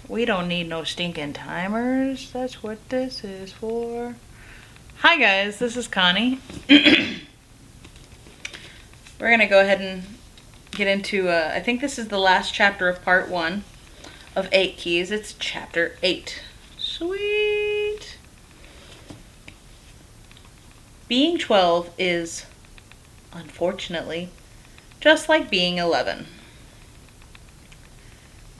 We don't need no stinking timers. That's what this is for. Hi guys, this is Connie. We're gonna go ahead and get into, I think this is the last chapter of part 1 of 8 Keys. It's chapter 8. Sweet! Being 12 is, unfortunately, just like being 11.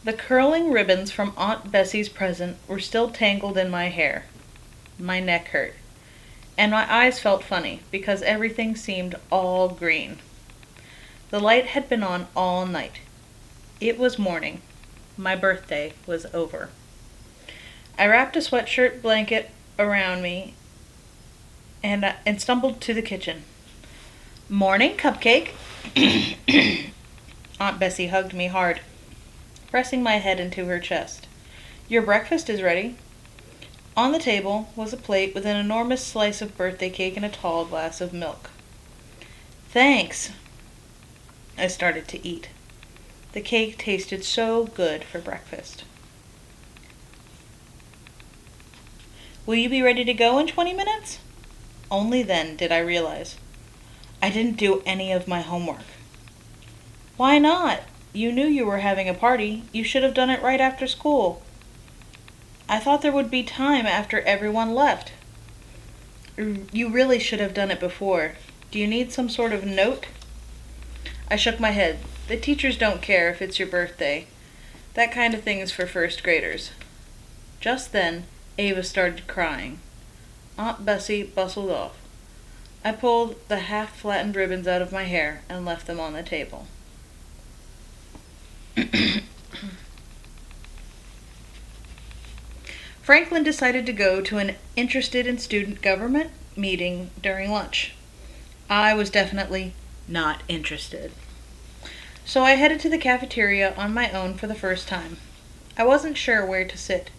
The curling ribbons from Aunt Bessie's present were still tangled in my hair. My neck hurt, and my eyes felt funny because everything seemed all green. The light had been on all night. It was morning. My birthday was over. I wrapped a sweatshirt blanket around me and stumbled to the kitchen. Morning, Cupcake. Aunt Bessie hugged me hard, pressing my head into her chest. Your breakfast is ready. On the table was a plate with an enormous slice of birthday cake and a tall glass of milk. Thanks. I started to eat. The cake tasted so good for breakfast. Will you be ready to go in 20 minutes? Only then did I realize I didn't do any of my homework. Why not? You knew you were having a party. You should have done it right after school. I thought there would be time after everyone left. You really should have done it before. Do you need some sort of note? I shook my head. The teachers don't care if it's your birthday. That kind of thing is for first graders. Just then, Ava started crying. Aunt Bessie bustled off. I pulled the half-flattened ribbons out of my hair and left them on the table. Franklin decided to go to an interested in student government meeting during lunch. I was definitely not interested. So I headed to the cafeteria on my own for the first time. I wasn't sure where to sit.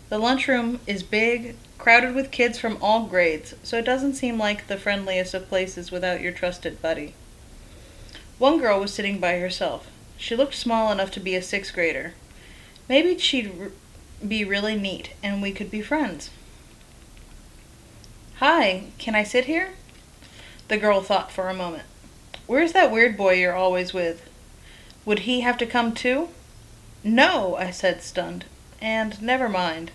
The lunchroom is big, crowded with kids from all grades, so it doesn't seem like the friendliest of places without your trusted buddy. One girl was sitting by herself. She looked small enough to be a 6th grader. Maybe she'd be really neat and we could be friends. Hi, can I sit here? The girl thought for a moment. Where's that weird boy you're always with? Would he have to come too? No, I said, stunned. And never mind.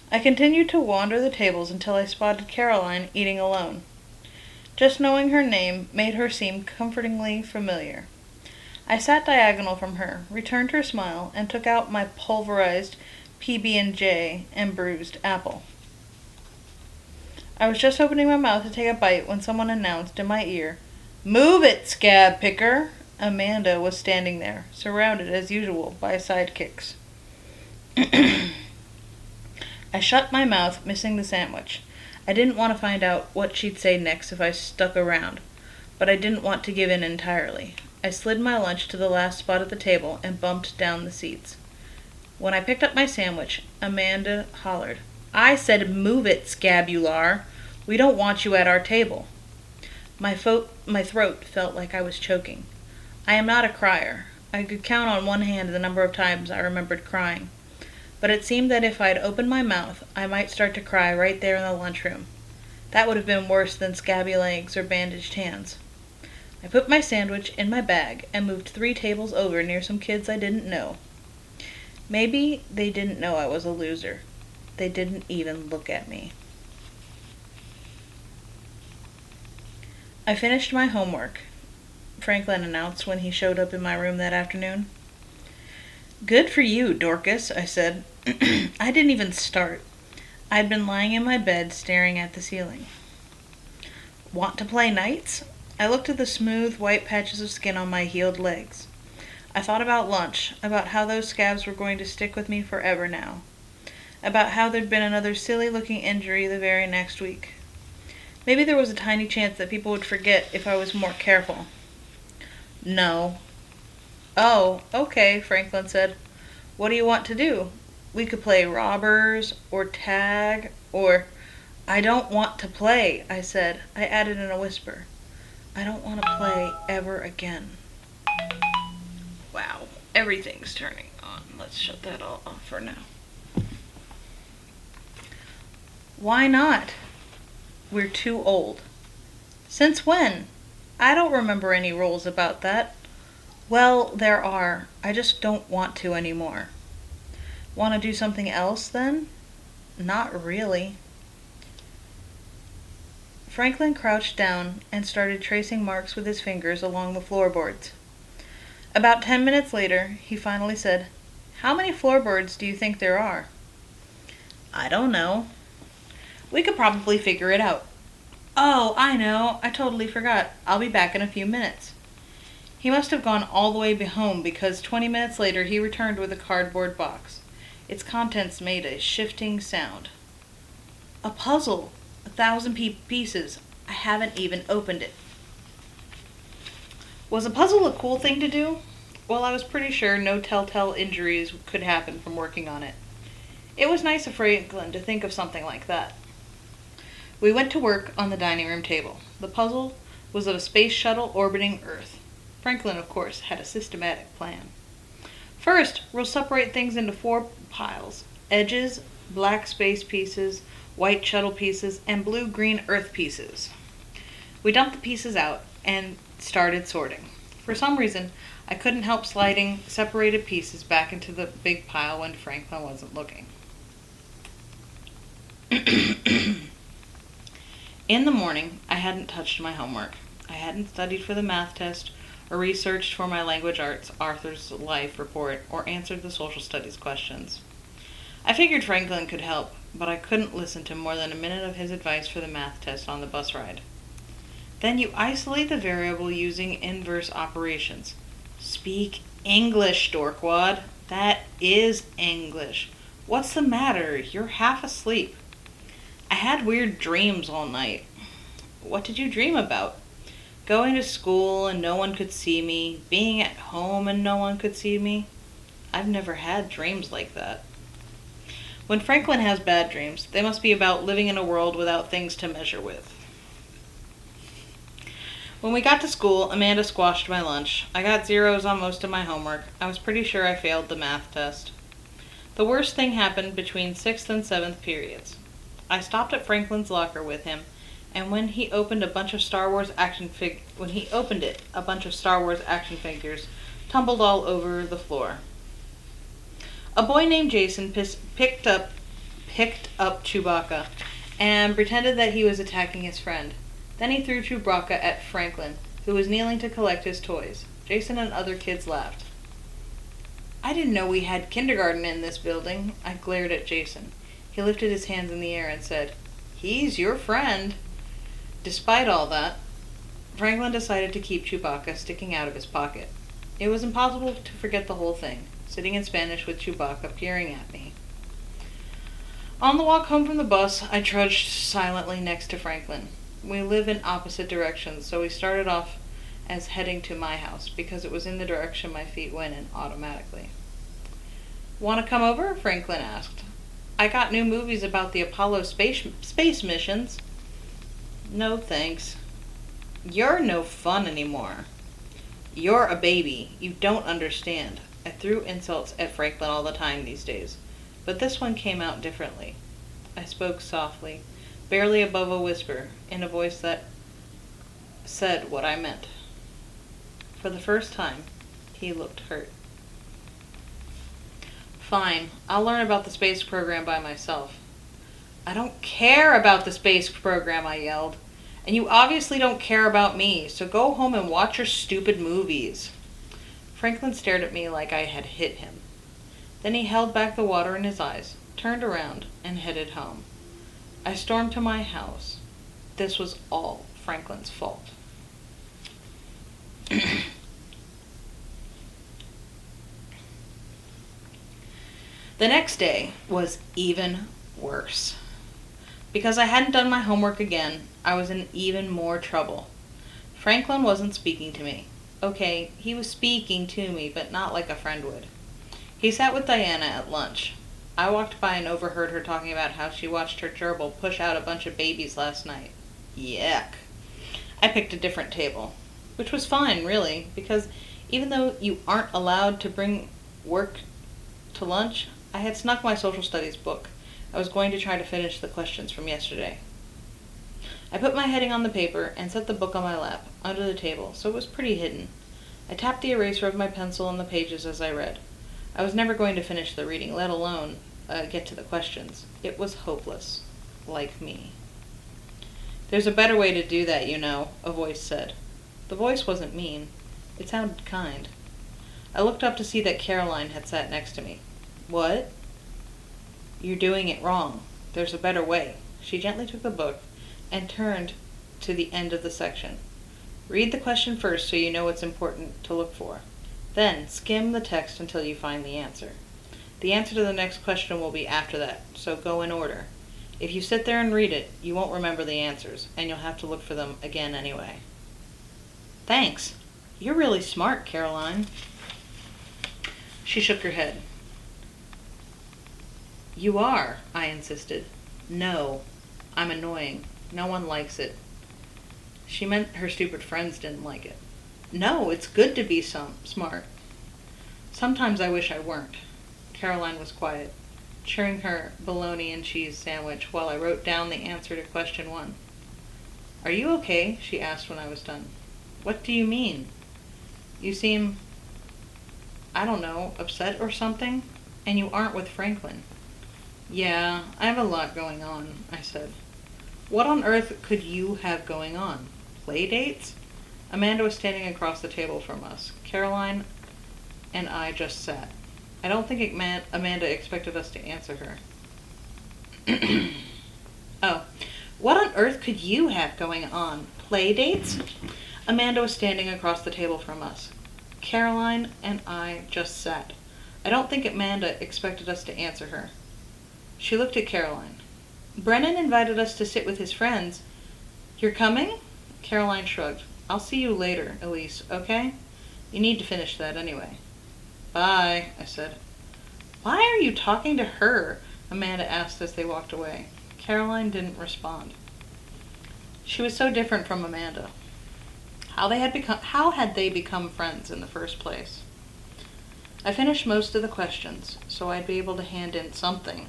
I continued to wander the tables until I spotted Caroline eating alone. Just knowing her name made her seem comfortingly familiar. I sat diagonal from her, returned her smile, and took out my pulverized PB&J and bruised apple. I was just opening my mouth to take a bite when someone announced in my ear, "Move it, scab picker!" Amanda was standing there, surrounded as usual by sidekicks. I shut my mouth, missing the sandwich. I didn't want to find out what she'd say next if I stuck around, but I didn't want to give in entirely. I slid my lunch to the last spot at the table and bumped down the seats. When I picked up my sandwich, Amanda hollered, I said move it, scabular. We don't want you at our table. My throat felt like I was choking. I am not a crier. I could count on one hand the number of times I remembered crying. But it seemed that if I'd opened my mouth, I might start to cry right there in the lunchroom. That would have been worse than scabby legs or bandaged hands. I put my sandwich in my bag and moved 3 tables over near some kids I didn't know. Maybe they didn't know I was a loser. They didn't even look at me. I finished my homework, Franklin announced when he showed up in my room that afternoon. Good for you, Dorcas, I said. I didn't even start. I'd been lying in my bed staring at the ceiling. Want to play knights? I looked at the smooth, white patches of skin on my healed legs. I thought about lunch, about how those scabs were going to stick with me forever now, about how there'd been another silly-looking injury the very next week. Maybe there was a tiny chance that people would forget if I was more careful. No. Oh, okay, Franklin said. What do you want to do? We could play robbers, or tag, or... I don't want to play, I said. I added in a whisper. I don't want to play ever again. Wow, everything's turning on. Let's shut that all off for now. Why not? We're too old. Since when? I don't remember any rules about that. Well, there are. I just don't want to anymore. Want to do something else then? Not really. Franklin crouched down and started tracing marks with his fingers along the floorboards. About 10 minutes later, he finally said, "How many floorboards do you think there are?" "I don't know." "We could probably figure it out." "Oh, I know. I totally forgot. I'll be back in a few minutes." He must have gone all the way home because 20 minutes later he returned with a cardboard box. Its contents made a shifting sound. "A puzzle. 1,000 pieces. I haven't even opened it." Was a puzzle a cool thing to do? Well, I was pretty sure no telltale injuries could happen from working on it. It was nice of Franklin to think of something like that. We went to work on the dining room table. The puzzle was of a space shuttle orbiting Earth. Franklin, of course, had a systematic plan. First, we'll separate things into 4 piles: edges, black space pieces, white shuttle pieces, and blue-green Earth pieces. We dumped the pieces out and started sorting. For some reason, I couldn't help sliding separated pieces back into the big pile when Franklin wasn't looking. In the morning, I hadn't touched my homework. I hadn't studied for the math test, or researched for my language arts author's life report, or answered the social studies questions. I figured Franklin could help, but I couldn't listen to more than a minute of his advice for the math test on the bus ride. Then you isolate the variable using inverse operations. Speak English, Dorkwad. That is English. What's the matter? You're half asleep. I had weird dreams all night. What did you dream about? Going to school and no one could see me. Being at home and no one could see me. I've never had dreams like that. When Franklin has bad dreams, they must be about living in a world without things to measure with. When we got to school, Amanda squashed my lunch. I got zeros on most of my homework. I was pretty sure I failed the math test. The worst thing happened between 6th and 7th periods. I stopped at Franklin's locker with him, and when he opened a bunch of Star Wars action figures tumbled all over the floor. A boy named Jason picked up Chewbacca and pretended that he was attacking his friend. Then he threw Chewbacca at Franklin, who was kneeling to collect his toys. Jason and other kids laughed. "I didn't know we had kindergarten in this building." I glared at Jason. He lifted his hands in the air and said, "He's your friend." Despite all that, Franklin decided to keep Chewbacca sticking out of his pocket. It was impossible to forget the whole thing, sitting in Spanish with Chewbacca peering at me. On the walk home from the bus, I trudged silently next to Franklin. We live in opposite directions, so we started off as heading to my house, because it was in the direction my feet went in automatically. "Want to come over?" Franklin asked. "I got new movies about the Apollo space missions." "No, thanks." "You're no fun anymore." "You're a baby. You don't understand." I threw insults at Franklin all the time these days, but this one came out differently. I spoke softly, barely above a whisper, in a voice that said what I meant. For the first time, he looked hurt. "Fine, I'll learn about the space program by myself." "I don't care about the space program," I yelled. "And you obviously don't care about me, so go home and watch your stupid movies." Franklin stared at me like I had hit him. Then he held back the water in his eyes, turned around, and headed home. I stormed to my house. This was all Franklin's fault. The next day was even worse. Because I hadn't done my homework again, I was in even more trouble. Franklin wasn't speaking to me. Okay, he was speaking to me, but not like a friend would. He sat with Diana at lunch. I walked by and overheard her talking about how she watched her gerbil push out a bunch of babies last night. Yuck. I picked a different table, which was fine, really, because even though you aren't allowed to bring work to lunch, I had snuck my social studies book. I was going to try to finish the questions from yesterday. I put my heading on the paper and set the book on my lap, under the table, so it was pretty hidden. I tapped the eraser of my pencil on the pages as I read. I was never going to finish the reading, let alone get to the questions. It was hopeless. Like me. "There's a better way to do that, you know," a voice said. The voice wasn't mean. It sounded kind. I looked up to see that Caroline had sat next to me. "What?" "You're doing it wrong. There's a better way." She gently took the book and turned to the end of the section. "Read the question first so you know what's important to look for. Then skim the text until you find the answer. The answer to the next question will be after that, so go in order. If you sit there and read it, you won't remember the answers, and you'll have to look for them again anyway." "Thanks. You're really smart, Caroline." She shook her head. "You are," I insisted. "No. I'm annoying. No one likes it." She meant her stupid friends didn't like it. "No, it's good to be smart." "Sometimes I wish I weren't." Caroline was quiet, chewing her bologna and cheese sandwich while I wrote down the answer to question 1. "Are you okay?" she asked when I was done. "What do you mean? You seem, I don't know, upset or something? And you aren't with Franklin." "Yeah, I have a lot going on," I said. "What on earth could you have going on? Play dates?" Amanda was standing across the table from us. Caroline and I just sat. I don't think Amanda expected us to answer her. "Oh, what on earth could you have going on? Play dates?" Amanda was standing across the table from us. Caroline and I just sat. I don't think Amanda expected us to answer her. She looked at Caroline. "Brennan invited us to sit with his friends. You're coming?" Caroline shrugged. "I'll see you later, Elise, okay? You need to finish that anyway." "Bye," I said. "Why are you talking to her?" Amanda asked as they walked away. Caroline didn't respond. She was so different from Amanda. How had they become friends in the first place? I finished most of the questions, so I'd be able to hand in something,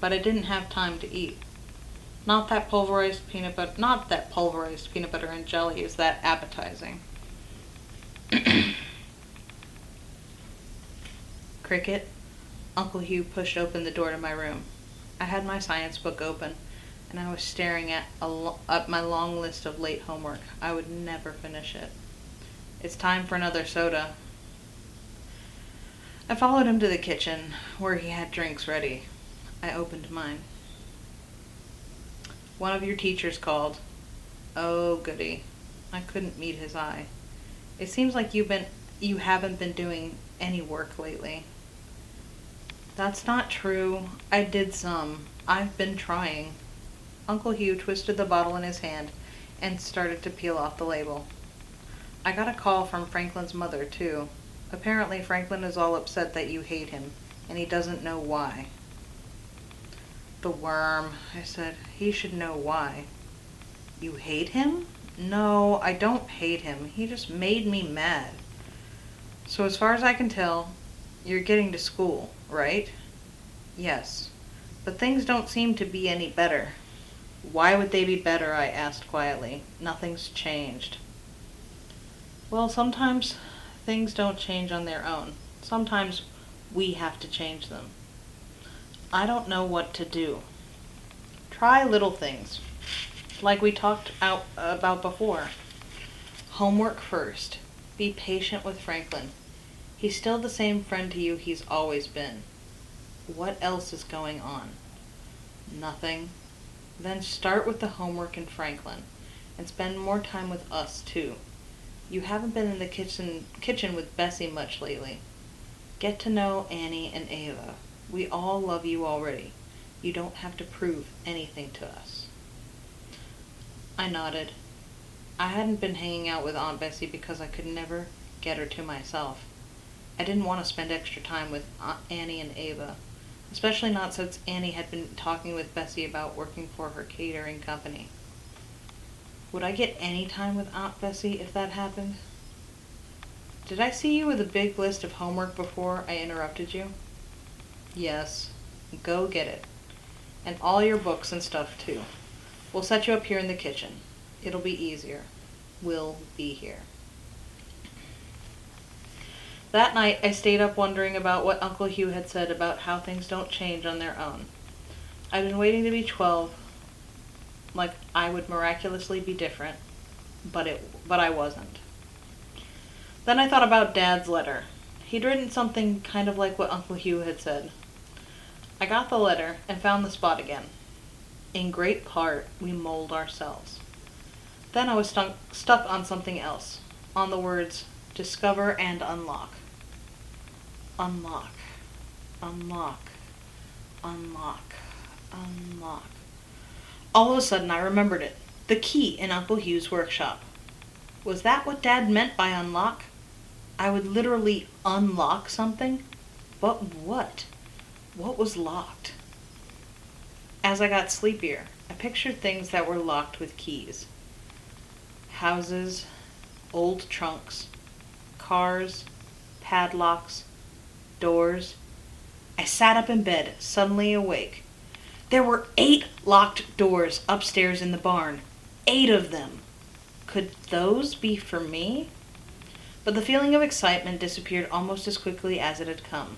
but I didn't have time to eat. Not that pulverized peanut butter and jelly is that appetizing. Cricket. Uncle Hugh pushed open the door to my room. I had my science book open, and I was staring at my long list of late homework. I would never finish it. "It's time for another soda." I followed him to the kitchen, where he had drinks ready. I opened mine. "One of your teachers called." "Oh, goody." I couldn't meet his eye. "It seems like you haven't been doing any work lately." "That's not true. I did some. I've been trying." Uncle Hugh twisted the bottle in his hand and started to peel off the label. "I got a call from Franklin's mother, too. Apparently Franklin is all upset that you hate him, and he doesn't know why." "The worm," I said. "He should know why." "You hate him?" "No, I don't hate him. He just made me mad." "So as far as I can tell, you're getting to school, right?" "Yes. But things don't seem to be any better." "Why would they be better?" I asked quietly. "Nothing's changed." "Well, sometimes things don't change on their own. Sometimes we have to change them." "I don't know what to do." "Try little things, like we talked about before. Homework first. Be patient with Franklin. He's still the same friend to you he's always been. What else is going on?" "Nothing." "Then start with the homework and Franklin, and spend more time with us, too. You haven't been in the kitchen with Bessie much lately. Get to know Annie and Ava. We all love you already. You don't have to prove anything to us." I nodded. I hadn't been hanging out with Aunt Bessie because I could never get her to myself. I didn't want to spend extra time with Annie and Ava, especially not since Annie had been talking with Bessie about working for her catering company. Would I get any time with Aunt Bessie if that happened? "Did I see you with a big list of homework before I interrupted you?" Yes, go get it. And all your books and stuff, too. We'll set you up here in the kitchen. It'll be easier. We'll be here. That night, I stayed up wondering about what Uncle Hugh had said about how things don't change on their own. I'd been waiting to be 12, like I would miraculously be different, but I wasn't. Then I thought about Dad's letter. He'd written something kind of like what Uncle Hugh had said. I got the letter and found the spot again. In great part, we mold ourselves. Then I was stuck on something else, on the words discover and unlock. Unlock, unlock, unlock, unlock. All of a sudden I remembered it. The key in Uncle Hugh's workshop. Was that what Dad meant by unlock? I would literally unlock something? But what? What was locked? As I got sleepier, I pictured things that were locked with keys. Houses, old trunks, cars, padlocks, doors. I sat up in bed, suddenly awake. There were 8 locked doors upstairs in the barn. 8 of them. Could those be for me? But the feeling of excitement disappeared almost as quickly as it had come.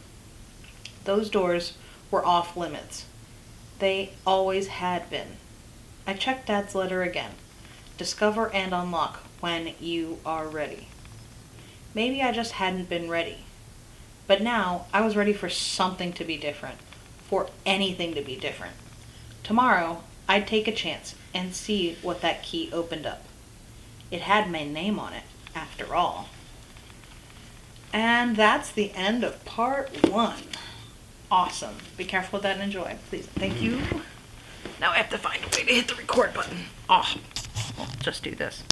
Those doors were off limits. They always had been. I checked Dad's letter again. Discover and unlock when you are ready. Maybe I just hadn't been ready. But now I was ready for something to be different. For anything to be different. Tomorrow, I'd take a chance and see what that key opened up. It had my name on it, after all. And that's the end of part 1. Awesome. Be careful with that and enjoy. Please. Thank you. Now I have to find a way to hit the record button. Oh, I'll just do this.